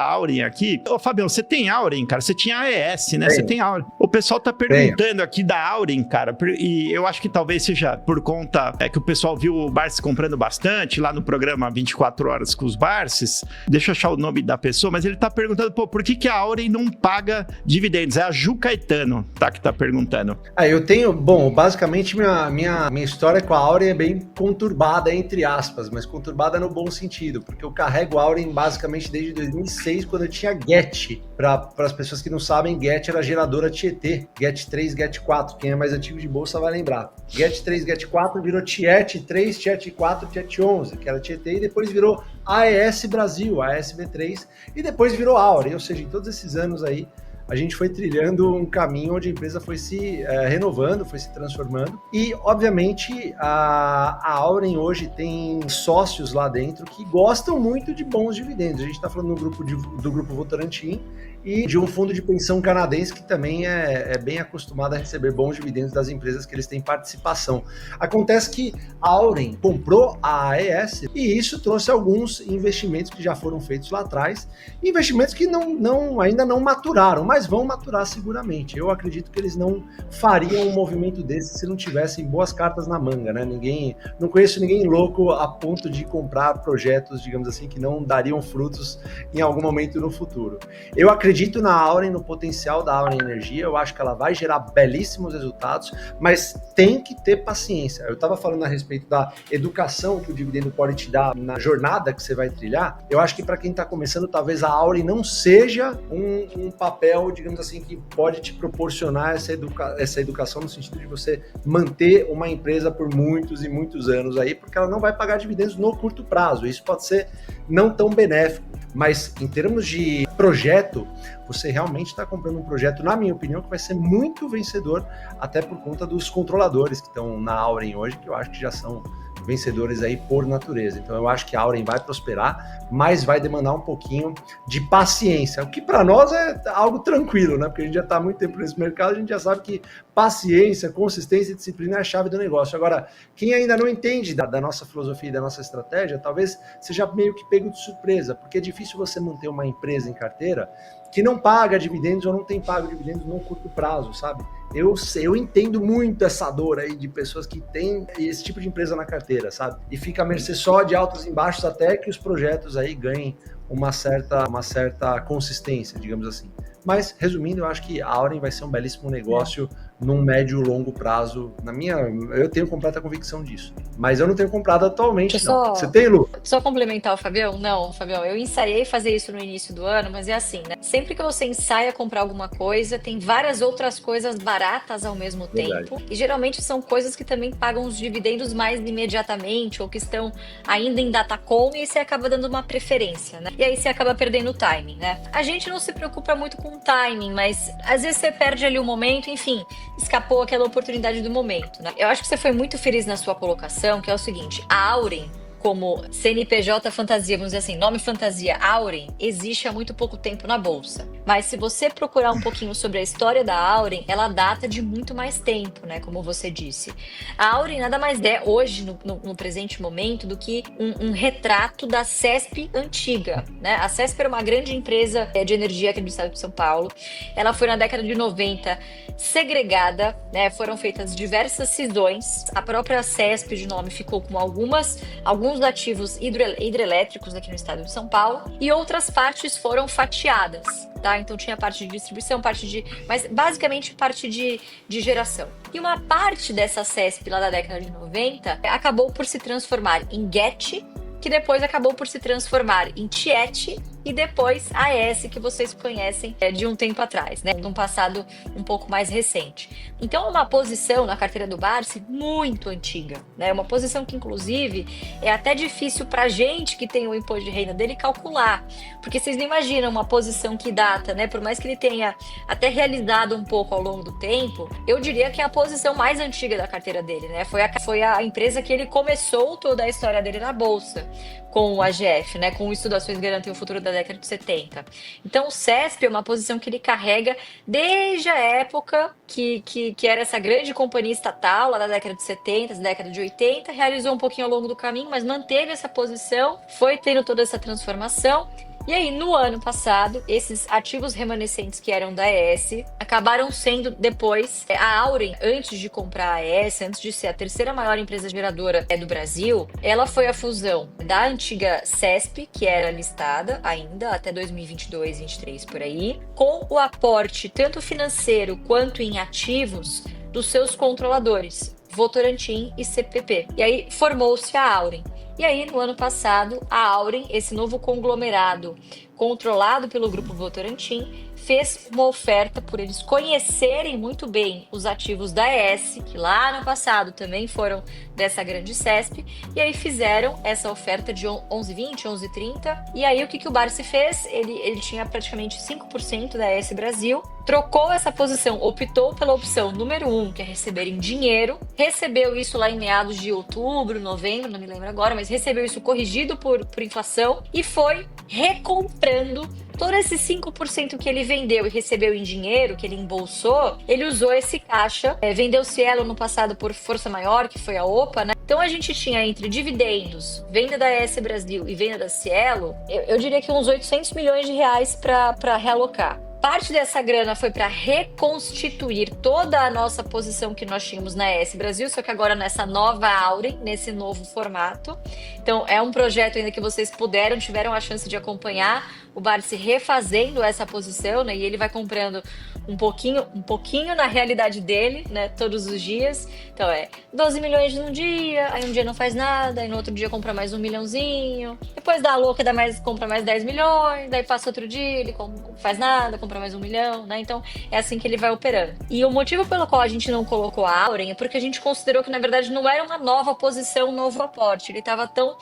a Auren aqui. Ô, Fabião, você tem Auren, cara? Você tinha AES, né? Tenho. Você tem Auren. O pessoal tá perguntando aqui da Auren, cara, e eu acho que talvez seja por conta que o pessoal viu o Barsi comprando bastante lá no programa 24 Horas com os Barsis. Deixa eu achar o nome da pessoa, mas ele tá perguntando, pô, por que a Auren não paga dividendos? É a Ju Caetano, tá, que tá perguntando. Eu tenho, bom, basicamente minha história com a Auren é bem conturbada, entre aspas, mas conturbada no bom sentido, porque eu carrego a Auren basicamente desde 2006, quando eu tinha Get. Para as pessoas que não sabem, Get era a geradora Tietê, Get 3, Get 4, quem é mais antigo de bolsa vai lembrar. Get 3, Get 4 virou Tiet 3, Tiet 4, Tiet 11, que era Tietê, e depois virou AES Brasil, AES B3, e depois virou Auren, ou seja, em todos esses anos aí, a gente foi trilhando um caminho onde a empresa foi se renovando, foi se transformando. E, obviamente, a Auren hoje tem sócios lá dentro que gostam muito de bons dividendos. A gente está falando do grupo Votorantim e de um fundo de pensão canadense que também é bem acostumado a receber bons dividendos das empresas que eles têm participação. Acontece que a Auren comprou a AES e isso trouxe alguns investimentos que já foram feitos lá atrás, investimentos que ainda não maturaram, mas vão maturar seguramente. Eu acredito que eles não fariam um movimento desse se não tivessem boas cartas na manga, né? Não conheço ninguém louco a ponto de comprar projetos, digamos assim, que não dariam frutos em algum momento no futuro. Eu acredito na Auren, no potencial da Auren Energia, eu acho que ela vai gerar belíssimos resultados, mas tem que ter paciência. Eu estava falando a respeito da educação que o dividendo pode te dar na jornada que você vai trilhar. Eu acho que para quem está começando, talvez a Auren não seja um papel, digamos assim, que pode te proporcionar essa educação no sentido de você manter uma empresa por muitos e muitos anos aí, porque ela não vai pagar dividendos no curto prazo. Isso pode ser não tão benéfico, mas em termos de projeto, você realmente está comprando um projeto, na minha opinião, que vai ser muito vencedor, até por conta dos controladores que estão na Auren hoje, que eu acho que já são vencedores aí por natureza. Então eu acho que a Auren vai prosperar, mas vai demandar um pouquinho de paciência, o que para nós é algo tranquilo, né? Porque a gente já está há muito tempo nesse mercado, a gente já sabe que paciência, consistência e disciplina é a chave do negócio. Agora, quem ainda não entende da nossa filosofia e da nossa estratégia, talvez seja meio que pego de surpresa, porque é difícil você manter uma empresa em carteira que não paga dividendos ou não tem pago dividendos no curto prazo, sabe? Eu entendo muito essa dor aí de pessoas que têm esse tipo de empresa na carteira, sabe? E fica a mercê só de altos e baixos até que os projetos aí ganhem uma certa consistência, digamos assim. Mas, resumindo, eu acho que a Auren vai ser um belíssimo negócio num médio e longo prazo. Eu tenho completa convicção disso. Mas eu não tenho comprado atualmente, não. Você tem, Lu? Só complementar o Fabião? Não, Fabião, eu ensaiei fazer isso no início do ano, mas é assim, né? Sempre que você ensaia comprar alguma coisa, tem várias outras coisas baratas ao mesmo tempo. E geralmente são coisas que também pagam os dividendos mais imediatamente ou que estão ainda em datacom e você acaba dando uma preferência, né? E aí você acaba perdendo o timing, né? A gente não se preocupa muito com o timing, mas às vezes você perde ali o momento, enfim, escapou aquela oportunidade do momento, né? Eu acho que você foi muito feliz na sua colocação, que é o seguinte, a Auren, como CNPJ fantasia, vamos dizer assim, nome fantasia Auren, existe há muito pouco tempo na bolsa. Mas se você procurar um pouquinho sobre a história da Auren, ela data de muito mais tempo, né? Como você disse. A Auren nada mais é, hoje, no presente momento, do que um retrato da CESP antiga, né? A CESP era uma grande empresa de energia aqui do estado de São Paulo. Ela foi na década de 90 segregada, né? Foram feitas diversas cisões. A própria CESP de nome ficou com alguns ativos hidrelétricos aqui no estado de São Paulo e outras partes foram fatiadas, tá? Então tinha parte de distribuição, mas basicamente parte de geração. E uma parte dessa CESP lá da década de 90 acabou por se transformar em Get, que depois acabou por se transformar em Tiet e depois AES, que vocês conhecem de um tempo atrás, né? De um passado um pouco mais recente. Então é uma posição na carteira do Barsi muito antiga, né? Uma posição que, inclusive, é até difícil para a gente que tem o imposto de renda dele calcular, porque vocês não imaginam uma posição que data, né? Por mais que ele tenha até realizado um pouco ao longo do tempo, eu diria que é a posição mais antiga da carteira dele, né? Foi a empresa que ele começou toda a história dele na bolsa, com o AGF, né, com o Estudo Ações Garantem o Futuro da década de 70. Então o CESP é uma posição que ele carrega desde a época que era essa grande companhia estatal, lá da década de 70, da década de 80, realizou um pouquinho ao longo do caminho, mas manteve essa posição, foi tendo toda essa transformação. E aí, no ano passado, esses ativos remanescentes que eram da ES acabaram sendo depois a Auren, antes de comprar a ES, antes de ser a terceira maior empresa geradora do Brasil, ela foi a fusão da antiga CESP, que era listada ainda até 2022, 2023 por aí, com o aporte tanto financeiro quanto em ativos dos seus controladores, Votorantim e CPP. E aí formou-se a Auren. E aí, no ano passado, a Auren, esse novo conglomerado controlado pelo grupo Votorantim, fez uma oferta por eles conhecerem muito bem os ativos da ES, que lá no passado também foram dessa grande CESP, e aí fizeram essa oferta de 11,20, 11,30. E aí o que o Barsi fez? Ele tinha praticamente 5% da ES Brasil, trocou essa posição, optou pela opção número 1, que é receber em dinheiro, recebeu isso lá em meados de outubro, novembro, não me lembro agora, mas recebeu isso corrigido por inflação e foi recomprando todo esse 5% que ele vendeu e recebeu em dinheiro, que ele embolsou. Ele usou esse caixa, vendeu Cielo no passado por força maior, que foi a OPA, né? Então a gente tinha entre dividendos, venda da ES Brasil e venda da Cielo, eu diria que uns 800 milhões de reais para realocar. Parte dessa grana foi para reconstituir toda a nossa posição que nós tínhamos na ES Brasil, só que agora nessa nova Auren, nesse novo formato. Então é um projeto ainda que vocês tiveram a chance de acompanhar o Barsi refazendo essa posição, né? E ele vai comprando um pouquinho na realidade dele, né? Todos os dias. Então 12 milhões num dia, aí um dia não faz nada, aí no outro dia compra mais 1 milhãozinho, depois dá a louca, compra mais 10 milhões, daí passa outro dia, ele faz nada, compra mais 1 milhão, né? Então é assim que ele vai operando. E o motivo pelo qual a gente não colocou a Auren é porque a gente considerou que na verdade não era uma nova posição, um novo aporte. Ele estava tão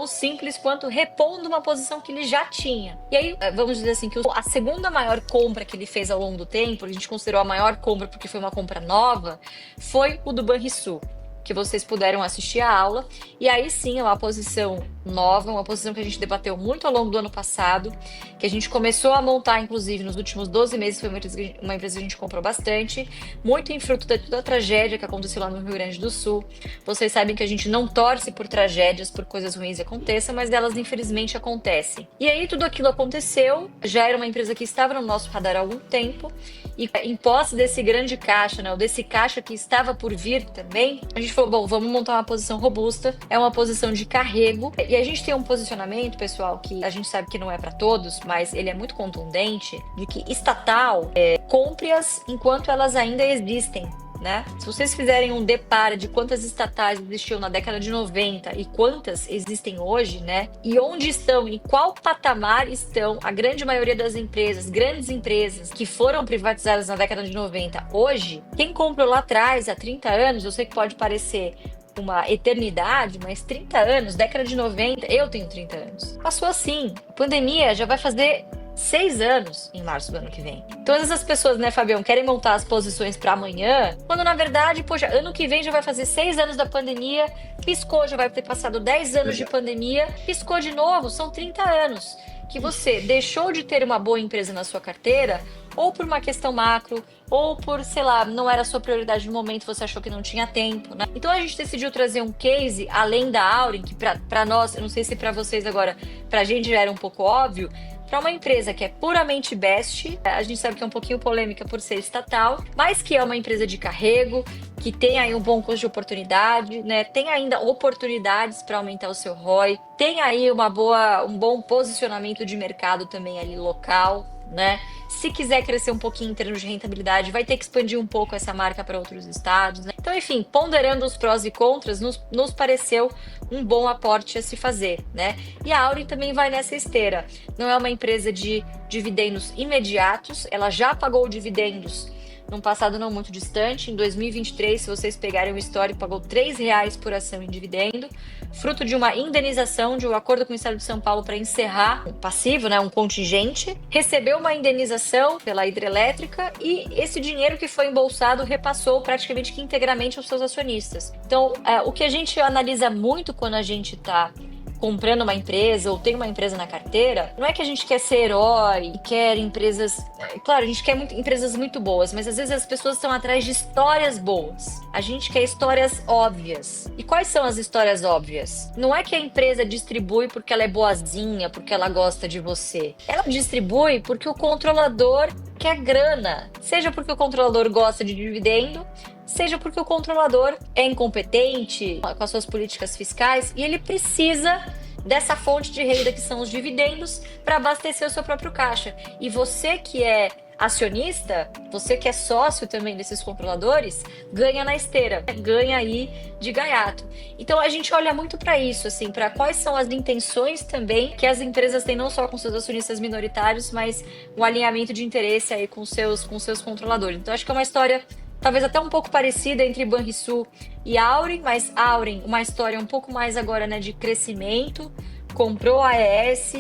simples quanto repondo uma posição que ele já tinha. E aí, vamos dizer assim, que a segunda maior compra que ele fez ao longo do tempo, a gente considerou a maior compra porque foi uma compra nova, foi o do Banrisul, que vocês puderam assistir a aula. E aí sim, é uma posição nova, uma posição que a gente debateu muito ao longo do ano passado, que a gente começou a montar, inclusive, nos últimos 12 meses, foi uma empresa que a gente comprou bastante, muito em fruto de toda a tragédia que aconteceu lá no Rio Grande do Sul. Vocês sabem que a gente não torce por tragédias, por coisas ruins que aconteçam, mas elas, infelizmente, acontecem. E aí, tudo aquilo aconteceu, já era uma empresa que estava no nosso radar há algum tempo, e em posse desse grande caixa, né, ou desse caixa que estava por vir também, a gente falou, bom, vamos montar uma posição robusta, é uma posição de carrego, e a gente tem um posicionamento, pessoal, que a gente sabe que não é para todos, mas ele é muito contundente, de que estatal, compre-as enquanto elas ainda existem, né? Se vocês fizerem um deparo de quantas estatais existiam na década de 90 e quantas existem hoje, né? E onde estão, em qual patamar estão a grande maioria das empresas, grandes empresas que foram privatizadas na década de 90 hoje, quem comprou lá atrás, há 30 anos, eu sei que pode parecer uma eternidade, mas 30 anos, década de 90, eu tenho 30 anos. Passou assim, a pandemia já vai fazer 6 anos em março do ano que vem. Todas essas pessoas, né, Fabião, querem montar as posições para amanhã, quando na verdade, poxa, ano que vem já vai fazer 6 anos da pandemia, piscou, já vai ter passado 10 anos de pandemia, piscou de novo, são 30 anos que você deixou de ter uma boa empresa na sua carteira, ou por uma questão macro, ou por, sei lá, não era a sua prioridade no momento, você achou que não tinha tempo, né? Então a gente decidiu trazer um case, além da Auren, que pra nós, eu não sei se pra vocês agora, pra gente já era um pouco óbvio, para uma empresa que é puramente best, a gente sabe que é um pouquinho polêmica por ser estatal, mas que é uma empresa de carrego, que tem aí um bom custo de oportunidade, né? Tem ainda oportunidades para aumentar o seu ROI, tem aí um bom posicionamento de mercado também ali local, né? Se quiser crescer um pouquinho em termos de rentabilidade, vai ter que expandir um pouco essa marca para outros estados, né? Então, enfim, ponderando os prós e contras, nos pareceu um bom aporte a se fazer, né? E a Auren também vai nessa esteira. Não é uma empresa de dividendos imediatos, ela já pagou dividendos num passado não muito distante. Em 2023, se vocês pegarem o histórico, pagou R$3 por ação em dividendo, fruto de uma indenização de um acordo com o Estado de São Paulo para encerrar um passivo, né, um contingente, recebeu uma indenização pela hidrelétrica e esse dinheiro que foi embolsado repassou praticamente que integralmente aos seus acionistas. Então, o que a gente analisa muito quando a gente está comprando uma empresa ou tem uma empresa na carteira, não é que a gente quer ser herói, quer empresas... Claro, a gente quer empresas muito boas, mas às vezes as pessoas estão atrás de histórias boas. A gente quer histórias óbvias. E quais são as histórias óbvias? Não é que a empresa distribui porque ela é boazinha, porque ela gosta de você. Ela distribui porque o controlador quer grana. Seja porque o controlador gosta de dividendo, seja porque o controlador é incompetente com as suas políticas fiscais e ele precisa dessa fonte de renda que são os dividendos para abastecer o seu próprio caixa. E você que é acionista, você que é sócio também desses controladores, ganha na esteira, ganha aí de gaiato. Então a gente olha muito para isso, assim, para quais são as intenções também que as empresas têm, não só com seus acionistas minoritários, mas um alinhamento de interesse aí com seus controladores. Então acho que é uma história talvez até um pouco parecida entre Banrisul e Auren, mas Auren, uma história um pouco mais agora, né, de crescimento, comprou a AES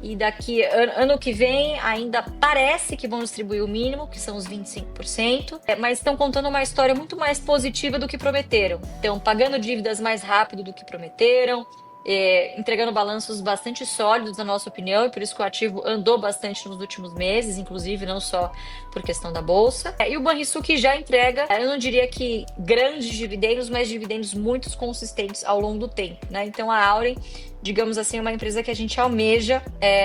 e daqui ano que vem ainda parece que vão distribuir o mínimo, que são os 25%, mas estão contando uma história muito mais positiva do que prometeram. Então, pagando dívidas mais rápido do que prometeram, entregando balanços bastante sólidos, na nossa opinião, e por isso que o ativo andou bastante nos últimos meses, inclusive não só por questão da bolsa. E o Banrisul que já entrega, eu não diria que grandes dividendos, mas dividendos muito consistentes ao longo do tempo, né? Então a Auren, digamos assim, é uma empresa que a gente almeja,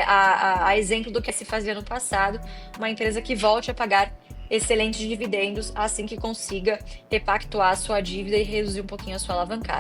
a exemplo do que se fazia no passado, uma empresa que volte a pagar excelentes dividendos assim que consiga repactuar a sua dívida e reduzir um pouquinho a sua alavancagem.